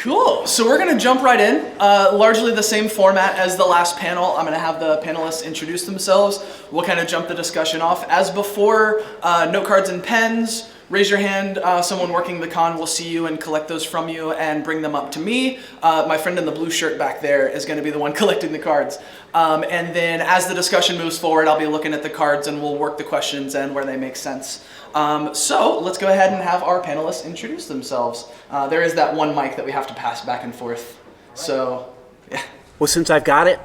Cool. So we're going to jump right in. Largely the same format as the last panel. I'm going to have the panelists introduce themselves. We'll kind of jump the discussion off. As before, note cards and pens. Raise your hand. Someone working the con will see you and collect those from you and bring them up to me. My friend in the blue shirt back there is going to be the one collecting the cards. And then as the discussion moves forward, I'll be looking at the cards and we'll work the questions in where they make sense. So let's go ahead and have our panelists introduce themselves. There is that one mic that we have to pass back and forth. So, yeah. Well, since I've got it,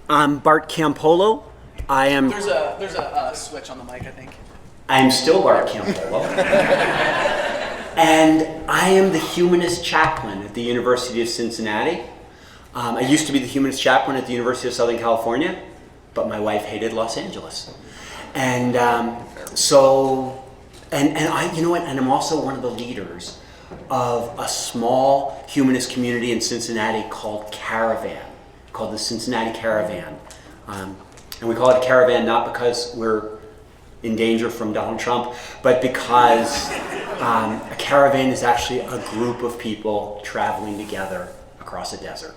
I'm Bart Campolo. There's a switch on the mic, I think. I'm still Bart Campolo. And I am the humanist chaplain at the University of Cincinnati. I used to be the humanist chaplain at the University of Southern California, but my wife hated Los Angeles. And I, you know what, and I'm also one of the leaders of a small humanist community in Cincinnati called the Cincinnati Caravan. And we call it a caravan not because we're in danger from Donald Trump, but because a caravan is actually a group of people traveling together across a desert.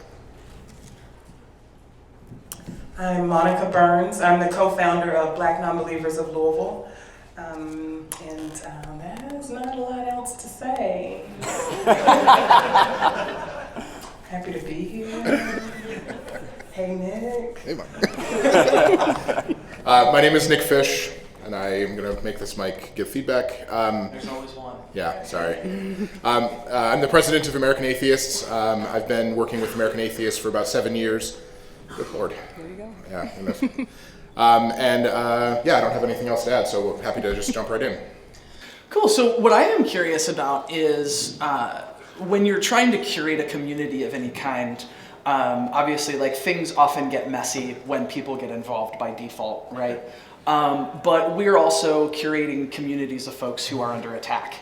I'm Monica Burns. I'm the co-founder of Black Nonbelievers of Louisville. There's not a lot else to say. Happy to be here. Hey, Nick. Hey, Mike. My name is Nick Fish, and I am going to make this mic give feedback. There's always one. Yeah, sorry. I'm the president of American Atheists. I've been working with American Atheists for about 7 years. Good Lord. There you go. Yeah. I don't have anything else to add, so we're happy to just jump right in. Cool. So what I am curious about is when you're trying to curate a community of any kind, obviously like things often get messy when people get involved by default, right? But we're also curating communities of folks who are under attack.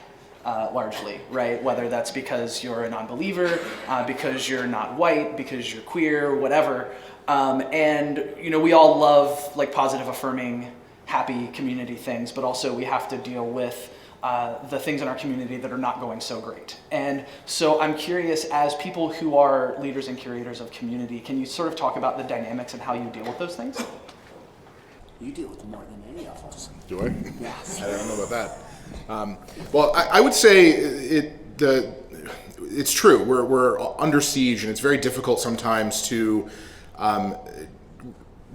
Largely, right? Whether that's because you're a non-believer, because you're not white, because you're queer, whatever. We all love like positive, affirming, happy community things, but also we have to deal with the things in our community that are not going so great. And so I'm curious, as people who are leaders and curators of community, can you sort of talk about the dynamics and how you deal with those things? You deal with more than any of us. Do I? Yes. I don't know about that. I would say it's true. We're under siege, and it's very difficult sometimes to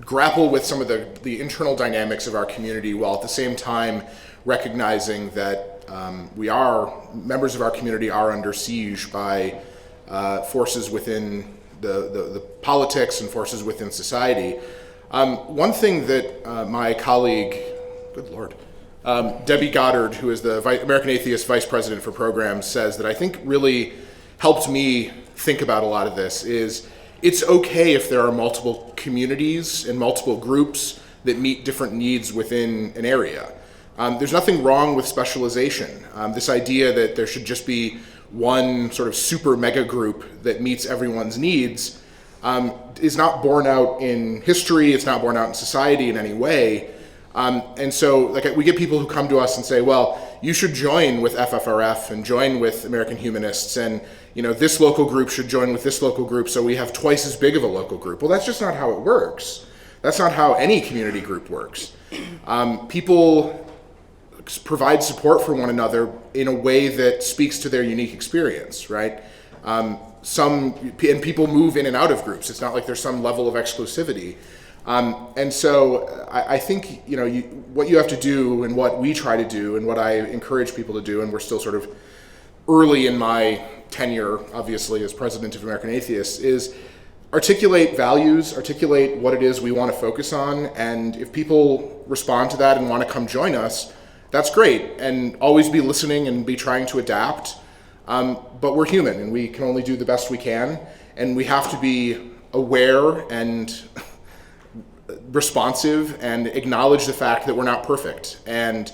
grapple with some of the internal dynamics of our community, while at the same time recognizing that members of our community are under siege by forces within the politics and forces within society. One thing that my colleague, good Lord, Debbie Goddard, who is the American Atheist Vice President for Programs, says that I think really helped me think about a lot of this is it's okay if there are multiple communities and multiple groups that meet different needs within an area. There's nothing wrong with specialization. This idea that there should just be one sort of super mega group that meets everyone's needs is not borne out in history, it's not borne out in society in any way. And so we get people who come to us and say, well, you should join with FFRF and join with American Humanists, and this local group should join with this local group so we have twice as big of a local group. Well, that's just not how it works. That's not how any community group works. People provide support for one another in a way that speaks to their unique experience, right? People move in and out of groups. It's not like there's some level of exclusivity. And so I think, what you have to do and what we try to do and what I encourage people to do, and we're still sort of early in my tenure, obviously, as president of American Atheists, is articulate values, articulate what it is we want to focus on. And if people respond to that and want to come join us, that's great. And always be listening and be trying to adapt. But we're human and we can only do the best we can. And we have to be aware and responsive and acknowledge the fact that we're not perfect. And,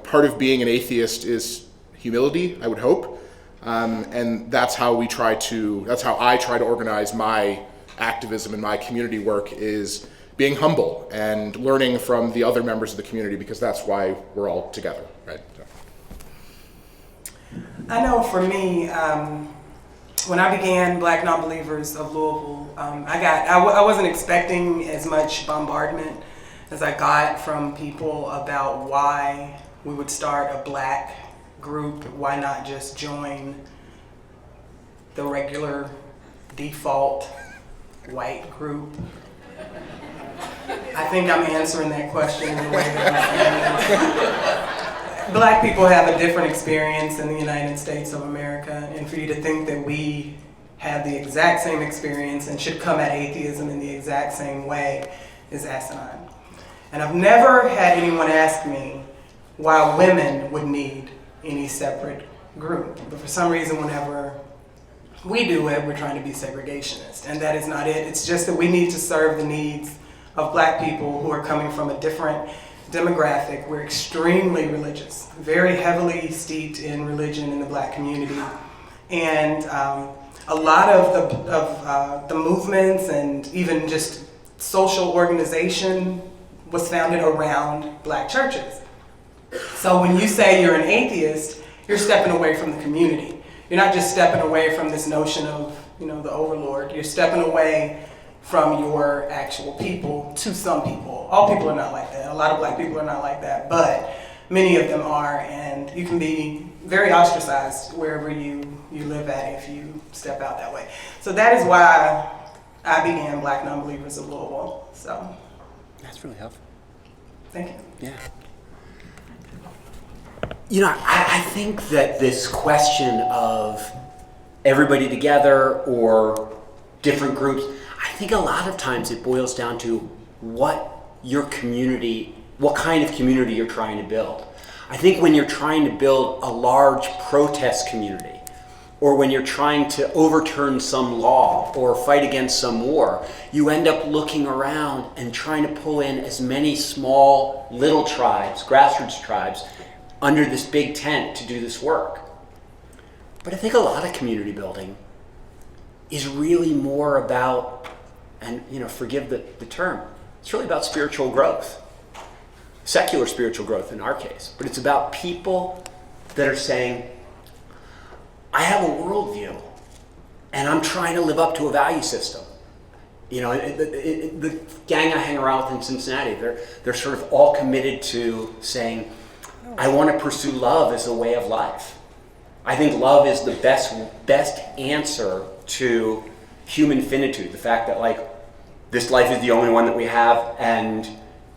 part of being an atheist is humility, I would hope. And that's how I try to organize my activism and my community work, is being humble and learning from the other members of the community, because that's why we're all together, right? So. I know for me, when I began Black Nonbelievers of Louisville, I wasn't expecting as much bombardment as I got from people about why we would start a Black group. Why not just join the regular default white group? I think I'm answering that question in the way that Black people have a different experience in the United States of America, and for you to think that we have the exact same experience and should come at atheism in the exact same way is asinine. And I've never had anyone ask me why women would need any separate group. But for some reason, whenever we do it, we're trying to be segregationist. And that is not it. It's just that we need to serve the needs of Black people who are coming from a different demographic. We're extremely religious, very heavily steeped in religion in the Black community. And a lot of the movements and even just social organization was founded around Black churches. So when you say you're an atheist, you're stepping away from the community. You're not just stepping away from this notion of, the overlord. You're stepping away from your actual people to some people. All people are not like that. A lot of Black people are not like that, but many of them are, and you can be very ostracized wherever you live at if you step out that way. So that is why I began Black Nonbelievers of Louisville. So That's really helpful. thank you. Yeah. I think that this question of everybody together or different groups, I think a lot of times it boils down to what kind of community you're trying to build. I think when you're trying to build a large protest community, or when you're trying to overturn some law or fight against some war, you end up looking around and trying to pull in as many small little tribes, grassroots tribes, under this big tent to do this work. But I think a lot of community building is really more about, and forgive the term, it's really about spiritual growth. Secular spiritual growth in our case. But it's about people that are saying, I have a worldview and I'm trying to live up to a value system. The gang I hang around with in Cincinnati, they're sort of all committed to saying, I want to pursue love as a way of life. I think love is the best answer to human finitude. The fact that this life is the only one that we have and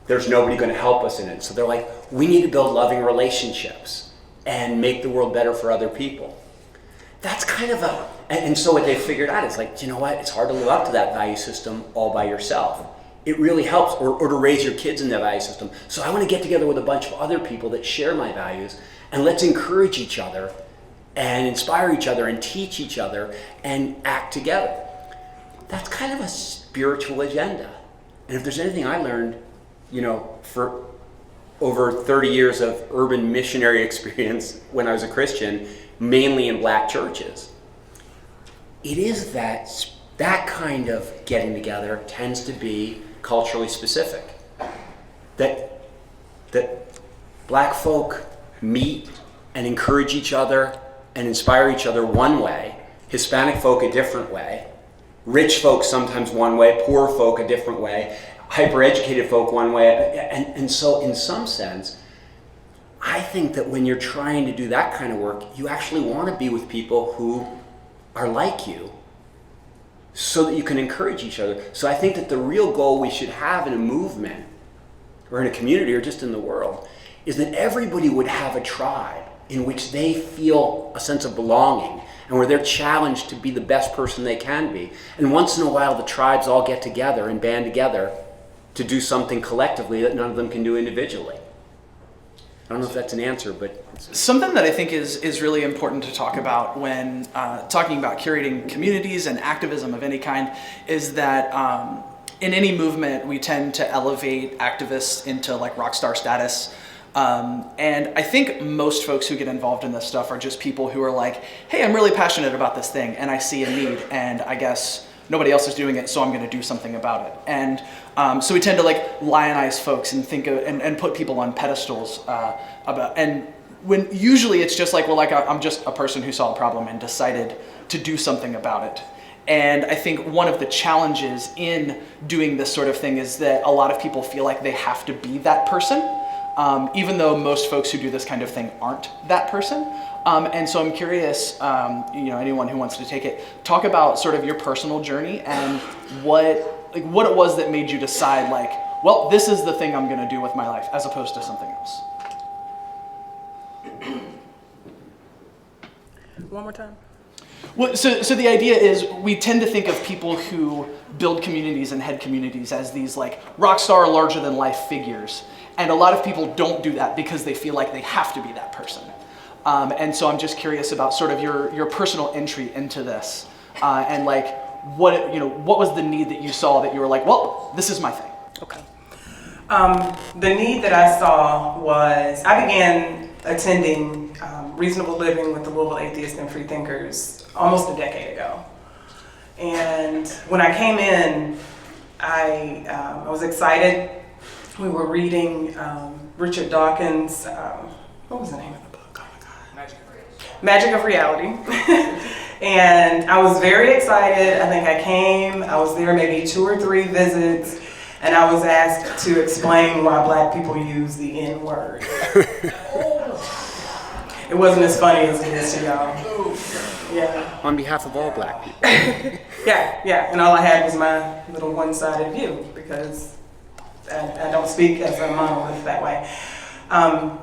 there's nobody going to help us in it. So they're like, we need to build loving relationships and make the world better for other people. That's kind of and so what they figured out is it's hard to live up to that value system all by yourself. It really helps, or to raise your kids in that value system. So I want to get together with a bunch of other people that share my values, and let's encourage each other and inspire each other and teach each other and act together. That's kind of a spiritual agenda. And if there's anything I learned, for over 30 years of urban missionary experience when I was a Christian, mainly in Black churches, it is that kind of getting together tends to be culturally specific. That Black folk meet and encourage each other and inspire each other one way, Hispanic folk a different way, rich folk sometimes one way, poor folk a different way, hyper-educated folk one way, and so in some sense, I think that when you're trying to do that kind of work, you actually want to be with people who are like you so that you can encourage each other. So I think that the real goal we should have in a movement or in a community or just in the world is that everybody would have a tribe in which they feel a sense of belonging and where they're challenged to be the best person they can be. And once in a while, the tribes all get together and band together to do something collectively that none of them can do individually. I don't know if that's an answer, but... Something that I think is really important to talk about when talking about curating communities and activism of any kind is that in any movement, we tend to elevate activists into rock star status. And I think most folks who get involved in this stuff are just people who are like, hey, I'm really passionate about this thing and I see a need and I guess nobody else is doing it, so I'm going to do something about it. And so we tend to lionize folks and think of, and put people on pedestals and when usually it's just I'm just a person who saw a problem and decided to do something about it. And I think one of the challenges in doing this sort of thing is that a lot of people feel like they have to be that person, even though most folks who do this kind of thing aren't that person. And so I'm curious, anyone who wants to take it, talk about sort of your personal journey and what it was that made you decide, like, well, this is the thing I'm going to do with my life, as opposed to something else. One more time. Well, so the idea is we tend to think of people who build communities and head communities as these like rock star, larger than life figures. And a lot of people don't do that because they feel like they have to be that person. And so I'm just curious about sort of your personal entry into this, and like what was the need that you saw that you were like, well, this is my thing. Okay. The need that I saw was I began attending Reasonable Living with the Louisville Atheists and Freethinkers almost a decade ago. And when I came in, I was excited. We were reading Richard Dawkins, what was the name of the book? Oh my God. Magic of Reality. And I was very excited. I think I was there maybe 2 or 3 visits, and I was asked to explain why Black people use the N word. It wasn't as funny as it is to y'all. Yeah. On behalf of all Black people. Yeah. And all I had was my little one-sided view because I don't speak as a monolith that way. And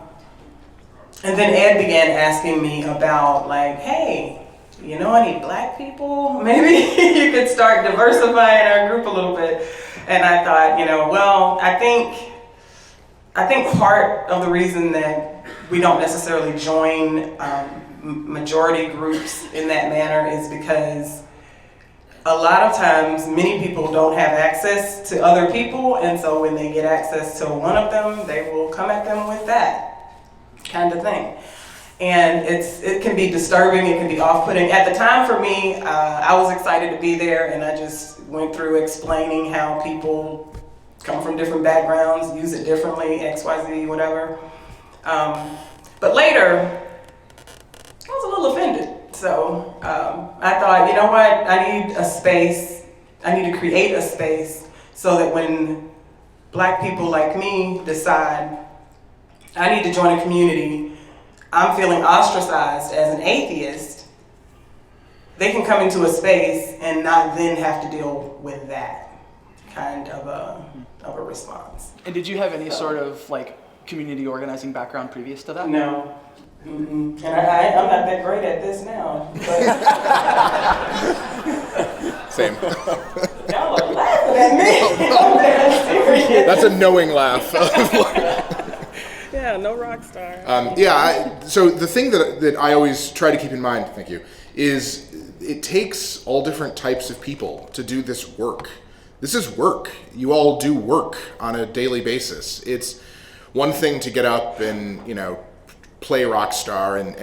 then Ed began asking me about, like, hey, you know any Black people? Maybe you could start diversifying our group a little bit. And I thought, well, I think part of the reason that we don't necessarily join majority groups in that manner is because a lot of times many people don't have access to other people, and so when they get access to one of them, they will come at them with that kind of thing. And it can be disturbing, it can be off-putting. At the time for me, I was excited to be there, and I just went through explaining how people come from different backgrounds, use it differently, XYZ, whatever. But later, I was a little offended. So I thought, you know what, I need to create a space so that when Black people like me decide I need to join a community, I'm feeling ostracized as an atheist, they can come into a space and not then have to deal with that kind of a response. And did you have any sort of like community organizing background previous to that? No. Mm-mm. And I'm not that great at this now. Same. Y'all are laughing at me. I'm dead serious. That's a knowing laugh. Yeah, no rock star. So the thing that I always try to keep in mind, thank you, is it takes all different types of people to do this work. This is work. You all do work on a daily basis. It's one thing to get up and, play rock star and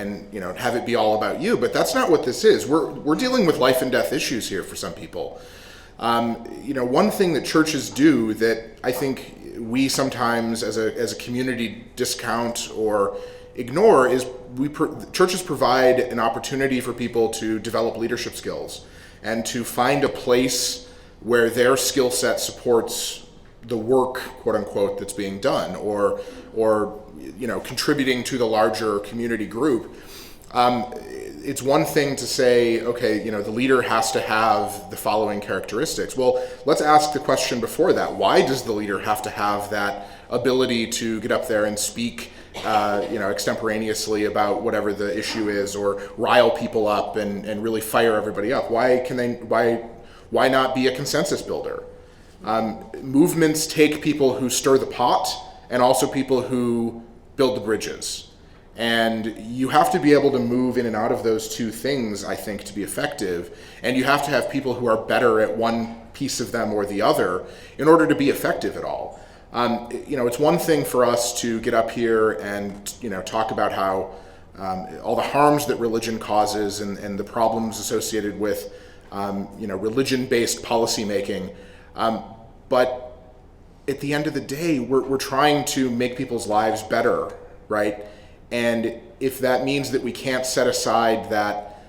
have it be all about you, but that's not what this is. We're dealing with life and death issues here for some people. One thing that churches do that I think we sometimes as a community discount or ignore is churches provide an opportunity for people to develop leadership skills and to find a place where their skill set supports the work, quote unquote, that's being done, or contributing to the larger community group. It's one thing to say, okay, the leader has to have the following characteristics. Well, let's ask the question before that. Why does the leader have to have that ability to get up there and speak, extemporaneously about whatever the issue is, or rile people up and really fire everybody up? Why not be a consensus builder? Movements take people who stir the pot and also people who build the bridges. And you have to be able to move in and out of those two things, I think, to be effective. And you have to have people who are better at one piece of them or the other in order to be effective at all. It's one thing for us to get up here and, talk about how all the harms that religion causes and the problems associated with, religion-based policymaking. But at the end of the day, we're trying to make people's lives better, right? And if that means that we can't set aside that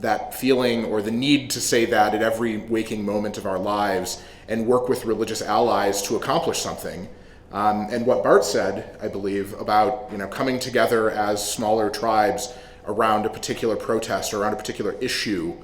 that feeling or the need to say that at every waking moment of our lives and work with religious allies to accomplish something. And what Bart said, I believe, about coming together as smaller tribes around a particular protest or around a particular issue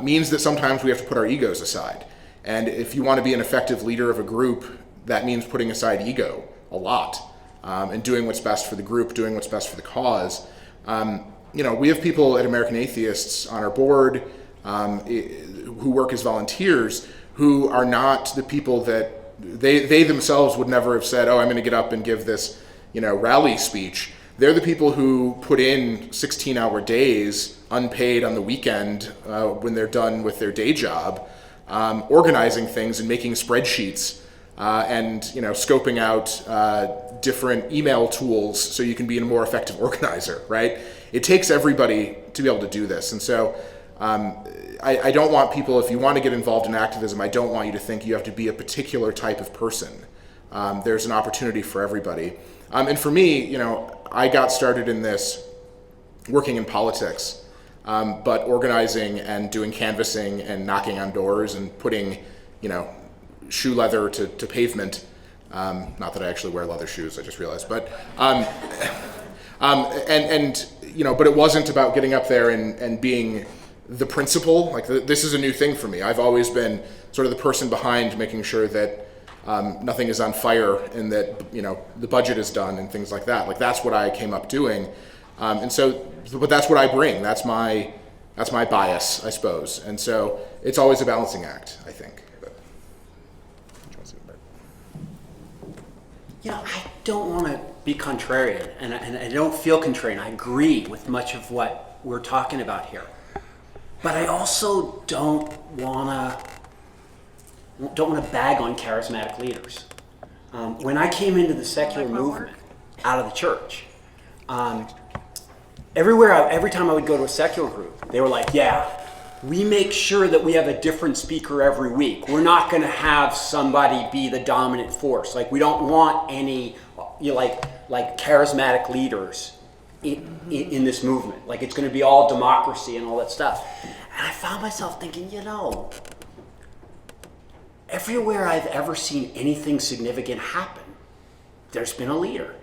means that sometimes we have to put our egos aside. And if you want to be an effective leader of a group, that means putting aside ego a lot and doing what's best for the group, doing what's best for the cause. We have people at American Atheists on our board who work as volunteers who are not the people that they themselves would never have said, oh, I'm going to get up and give this, rally speech. They're the people who put in 16-hour days, unpaid on the weekend when they're done with their day job, organizing things and making spreadsheets and scoping out different email tools so you can be a more effective organizer, right? It takes everybody to be able to do this. And so I don't want people, if you want to get involved in activism, I don't want you to think you have to be a particular type of person. There's an opportunity for everybody. And for me, I got started in this working in politics, but organizing and doing canvassing and knocking on doors and putting, shoe leather to pavement. Not that I actually wear leather shoes, I just realized. But but it wasn't about getting up there and being the principal. Like this is a new thing for me. I've always been sort of the person behind making sure that nothing is on fire and that the budget is done and things like that. Like that's what I came up doing, but that's what I bring. That's my bias, I suppose. And so it's always a balancing act, I think. I don't want to be contrarian, and I don't feel contrarian. I agree with much of what we're talking about here, but I also don't want to bag on charismatic leaders. When I came into the secular movement out of the church, every time I would go to a secular group, they were like, "Yeah, we make sure that we have a different speaker every week. We're not going to have somebody be the dominant force. Like we don't want any, like charismatic leaders in this movement. Like it's going to be all democracy and all that stuff." And I found myself thinking, everywhere I've ever seen anything significant happen, there's been a leader.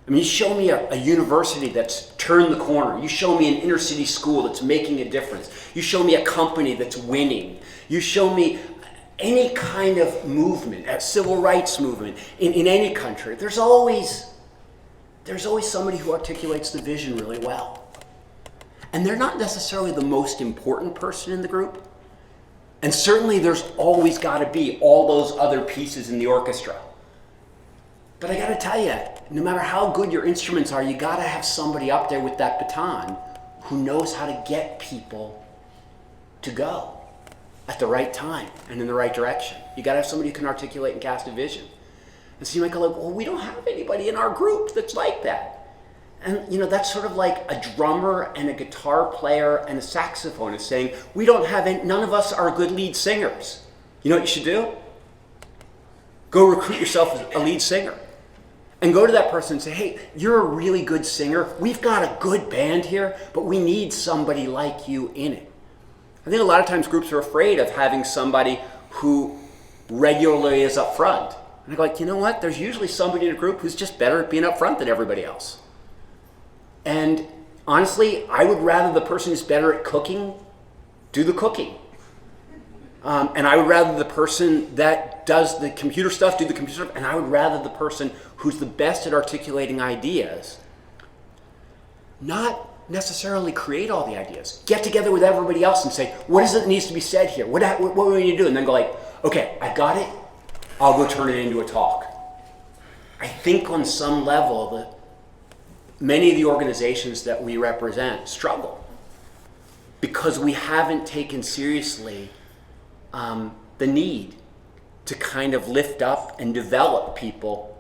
I mean, you show me a university that's turned the corner. You show me an inner city school that's making a difference. You show me a company that's winning. You show me any kind of movement, a civil rights movement in any country. There's always somebody who articulates the vision really well. And they're not necessarily the most important person in the group. And certainly there's always got to be all those other pieces in the orchestra. But I got to tell you, no matter how good your instruments are, you got to have somebody up there with that baton who knows how to get people to go at the right time and in the right direction. You got to have somebody who can articulate and cast a vision. And so you might go like, well, we don't have anybody in our group that's like that. And that's sort of like a drummer and a guitar player and a saxophonist saying, none of us are good lead singers. You know what you should do? Go recruit yourself as a lead singer. And go to that person and say, hey, you're a really good singer. We've got a good band here, but we need somebody like you in it. I think a lot of times groups are afraid of having somebody who regularly is up front. And I go like, you know what? There's usually somebody in a group who's just better at being up front than everybody else. And honestly, I would rather the person who's better at cooking do the cooking. And I would rather the person that does the computer stuff do the computer stuff, and I would rather the person who's the best at articulating ideas not necessarily create all the ideas. Get together with everybody else and say, what is it that needs to be said here? What do we need to do? And then go like, okay, I got it. I'll go turn it into a talk. I think on some level that many of the organizations that we represent struggle because we haven't taken seriously the need to kind of lift up and develop people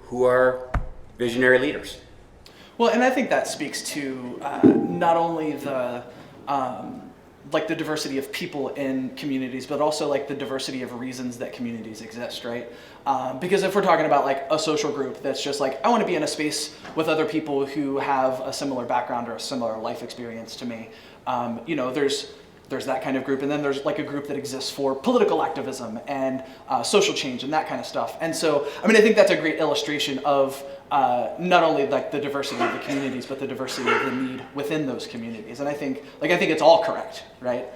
who are visionary leaders. Well, and I think that speaks to not only like the diversity of people in communities, but also like the diversity of reasons that communities exist, right? Because if we're talking about like a social group that's just like, I want to be in a space with other people who have a similar background or a similar life experience to me, you know, there's that kind of group, and then there's like a group that exists for political activism and social change and that kind of stuff. And so, I mean, I think that's a great illustration of not only like the diversity of the communities, but the diversity of the need within those communities. And I think it's all correct, right?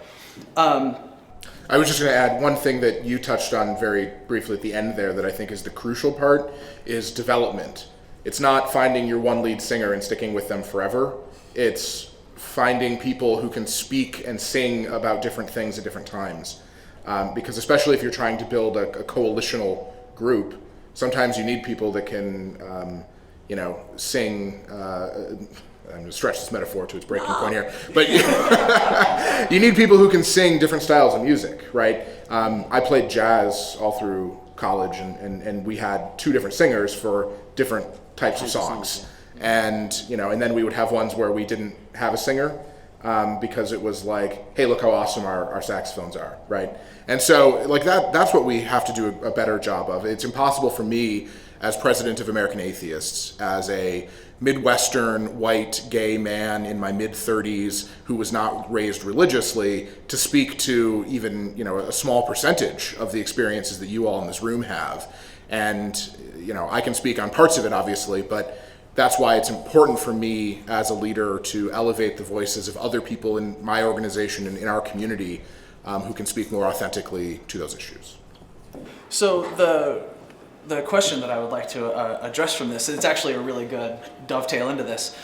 I was just going to add one thing that you touched on very briefly at the end there that I think is the crucial part is development. It's not finding your one lead singer and sticking with them forever. It's finding people who can speak and sing about different things at different times. Because especially if you're trying to build a coalitional group, sometimes you need people that can, sing. I'm going to stretch this metaphor to its breaking point here, but you need people who can sing different styles of music, right? I played jazz all through college, and we had two different singers for different types of songs. And then we would have ones where we didn't have a singer because it was like, hey, look how awesome our saxophones are, right? And so like that's what we have to do a better job of. It's impossible for me as president of American Atheists, as a Midwestern white gay man in my mid-30s who was not raised religiously, to speak to even a small percentage of the experiences that you all in this room have. And I can speak on parts of it, obviously, but that's why it's important for me as a leader to elevate the voices of other people in my organization and in our community who can speak more authentically to those issues. So the question that I would like to address from this, it's actually a really good dovetail into this.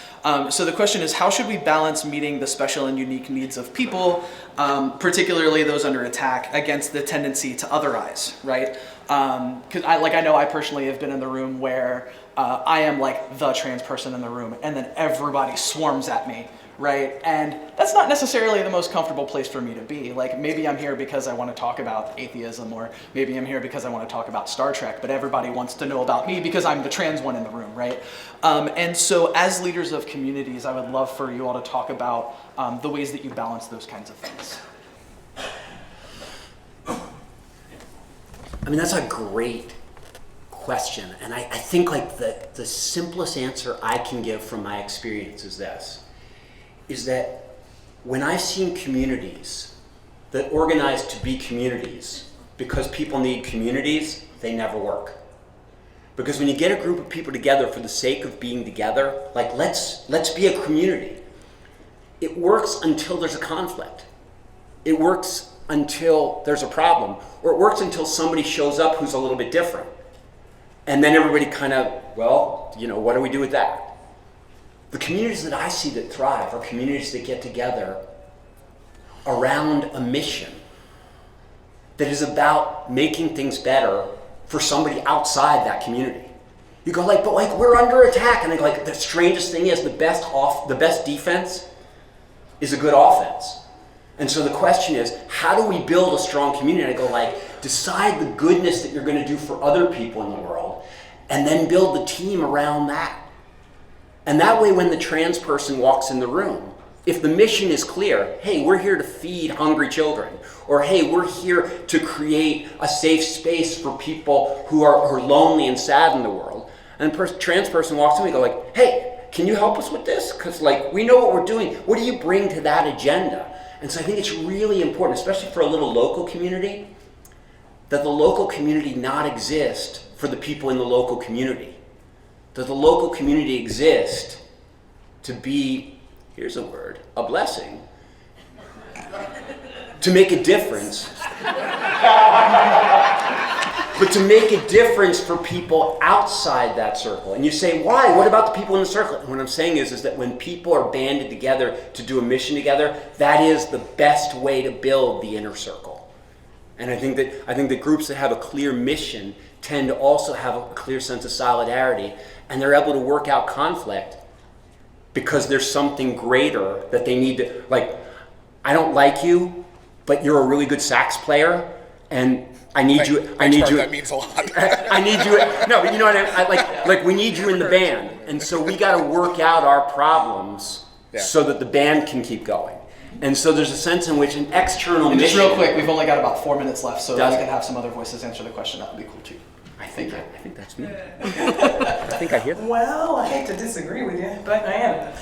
So the question is, how should we balance meeting the special and unique needs of people, particularly those under attack, against the tendency to otherize, right? Because I know I personally have been in the room where I am like the trans person in the room, and then everybody swarms at me, right? And that's not necessarily the most comfortable place for me to be. Like, maybe I'm here because I want to talk about atheism, or maybe I'm here because I want to talk about Star Trek, but everybody wants to know about me because I'm the trans one in the room, right? And so as leaders of communities, I would love for you all to talk about the ways that you balance those kinds of things. I mean, that's a great question. And I think like the simplest answer I can give from my experience is this, is that when I've seen communities that organize to be communities because people need communities, they never work. Because when you get a group of people together for the sake of being together, like let's be a community, it works until there's a conflict. It works until there's a problem, or it works until somebody shows up who's a little bit different. And then everybody kind of, what do we do with that? The communities that I see that thrive are communities that get together around a mission that is about making things better for somebody outside that community. You go but we're under attack, and they go the strangest thing is the best defense is a good offense. And so the question is, how do we build a strong community? And I go decide the goodness that you're going to do for other people in the world, and then build the team around that. And that way, when the trans person walks in the room, if the mission is clear, hey, we're here to feed hungry children, or hey, we're here to create a safe space for people who are lonely and sad in the world, and a trans person walks in, we go hey, can you help us with this? Because we know what we're doing. What do you bring to that agenda? And so I think it's really important, especially for a little local community, that the local community not exist for the people in the local community. That the local community exist to be, here's a word, a blessing. To make a difference. But to make a difference for people outside that circle. And you say, why? What about the people in the circle? And what I'm saying is that when people are banded together to do a mission together, that is the best way to build the inner circle. And I think that groups that have a clear mission tend to also have a clear sense of solidarity, and they're able to work out conflict because there's something greater that they need to, I don't like you, but you're a really good sax player, and I need you. That means a lot. I need you. No, but you know what I mean? We need you in the band, and so we got to work out our problems so that the band can keep going. And so there's a sense in which an external And just mission... real quick, we've only got about 4 minutes left, so if Does we it? can have some other voices answer the question, that would be cool too. I think that's me. I think I hear that. Well, I hate to disagree with you, but I am.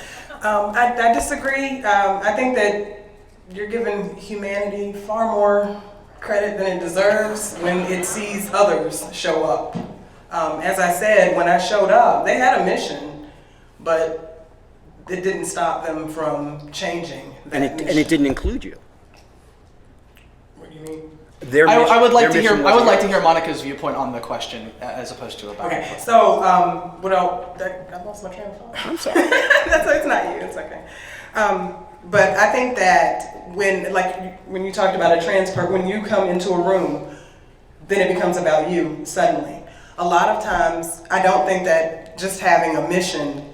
I disagree. I think that you're giving humanity far more credit than it deserves when it sees others show up. As I said, when I showed up, they had a mission, but it didn't stop them from changing that mission. And it didn't include you. What do you mean? I would like to hear Monica's viewpoint on the question as opposed to about. Okay, so I lost my train of thought. I'm sorry. It's not you. It's okay. But I think that when you talked about a trans person, when you come into a room, then it becomes about you suddenly. A lot of times, I don't think that just having a mission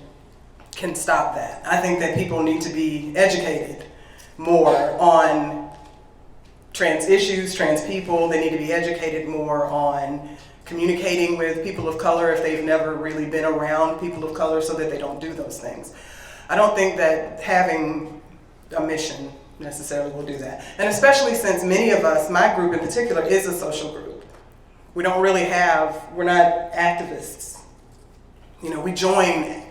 can stop that. I think that people need to be educated more on trans issues, trans people. They need to be educated more on communicating with people of color if they've never really been around people of color so that they don't do those things. I don't think that having a mission necessarily will do that. And especially since many of us, my group in particular, is a social group. We're not activists. We join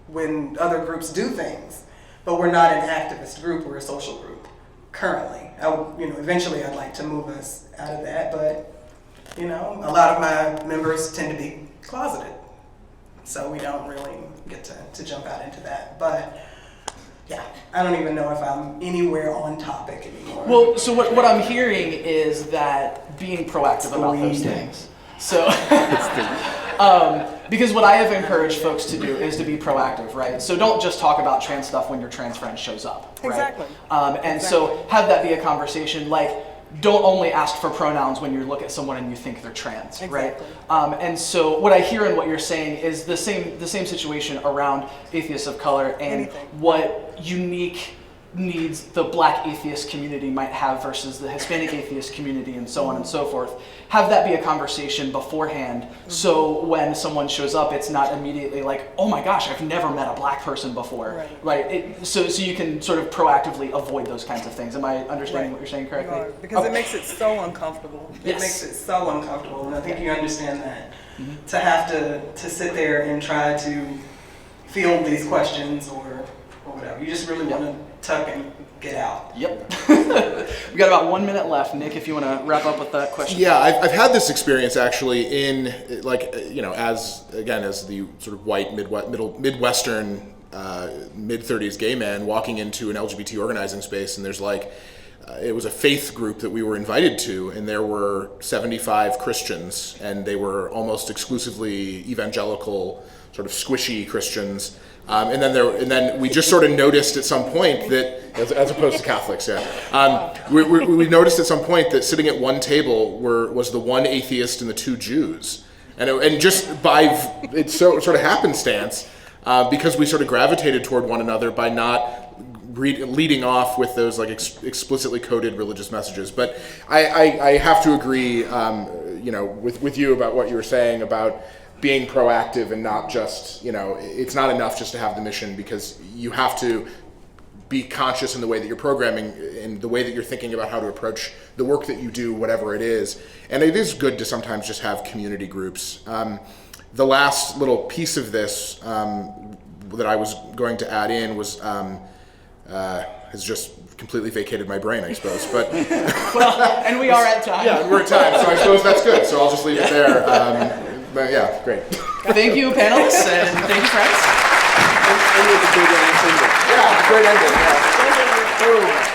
when other groups do things, but we're not an activist group, we're a social group currently. Eventually I'd like to move us out of that, but a lot of my members tend to be closeted, so we don't really get to jump out into that. But yeah, I don't even know if I'm anywhere on topic anymore. Well, so what I'm hearing is that being proactive about those things. So, because what I have encouraged folks to do is to be proactive, right? So don't just talk about trans stuff when your trans friend shows up, right? Exactly. So have that be a conversation. Like, don't only ask for pronouns when you look at someone and you think they're trans, Exactly. right? And so what I hear in what you're saying is the same situation around atheists of color and Anything. what unique needs the Black atheist community might have versus the Hispanic atheist community and so on and so forth. Have that be a conversation beforehand, so when someone shows up, it's not immediately like, oh my gosh, I've never met a Black person before, right? So you can sort of proactively avoid those kinds of things. Am I understanding what you're saying correctly? Because it makes it so uncomfortable. It makes it so uncomfortable, and I think you understand that. To have to sit there and try to field these questions or whatever. You just really want to tuck and get out. Yep. We got about 1 minute left. Nick, if you want to wrap up with that question. Yeah, I've had this experience actually in as the sort of white Midwestern mid-30s gay man walking into an LGBT organizing space, and there's it was a faith group that we were invited to, and there were 75 Christians, and they were almost exclusively evangelical, sort of squishy Christians. And then we just sort of noticed at some point that, as opposed to Catholics, we noticed at some point that sitting at one table was the one atheist and the two Jews, and just by it's sort of happenstance, because we sort of gravitated toward one another by not leading off with those explicitly coded religious messages. But I have to agree, with you about what you were saying about being proactive and not just, it's not enough just to have the mission, because you have to be conscious in the way that you're programming and the way that you're thinking about how to approach the work that you do, whatever it is. And it is good to sometimes just have community groups. The last little piece of this that I was going to add in was, has just completely vacated my brain, I suppose. But Well, and we are at time. yeah, we're at time, so I suppose that's good. So I'll just leave it there. But yeah, great. Thank you, panelists, and thank you, friends. Yeah, great ending. Yeah.